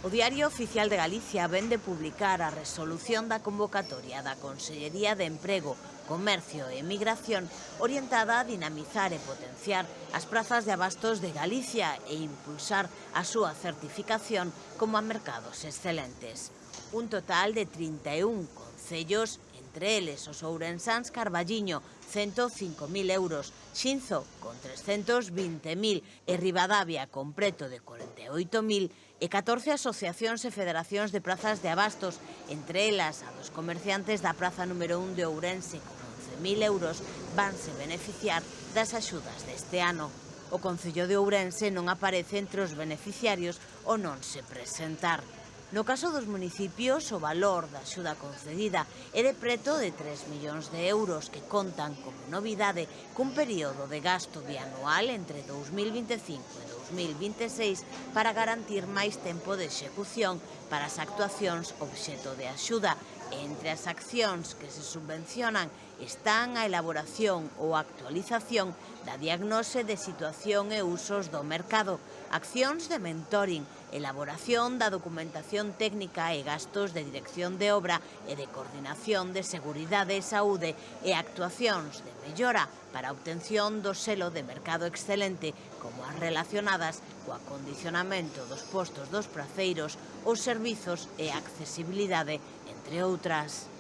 O Diario Oficial de Galicia vén de publicar a resolución da convocatoria da Consellería de Emprego, Comercio e Emigración orientada a dinamizar e potenciar as prazas de abastos de Galicia e impulsar a súa certificación como a mercados excelentes. Un total de 31 concellos, entre eles os ourensáns Carballiño, 105.000 euros, Xinzo, con 320.000 e Ribadavia, con preto de 48.000, e 14 asociacións e federacións de prazas de abastos, entre elas a dos comerciantes da praza número 1 de Ourense, con 11.000 euros, vanse beneficiar das axudas deste ano. O Concello de Ourense non aparece entre os beneficiarios ou non se presentar. No caso dos municipios, o valor da axuda concedida é de preto de 3 millóns de euros que contan como novidade cun período de gasto bianual entre 2025 e 2026 para garantir máis tempo de execución para as actuacións obxeto de axuda. Entre as accións que se subvencionan están a elaboración ou actualización da diagnose de situación e usos do mercado, accións de mentoring, elaboración da documentación técnica e gastos de dirección de obra e de coordinación de seguridade e saúde e actuacións de mellora para a obtención do selo de mercado excelente, como as relacionadas co acondicionamento dos postos dos praceiros, os servizos e a accesibilidade, entre outras.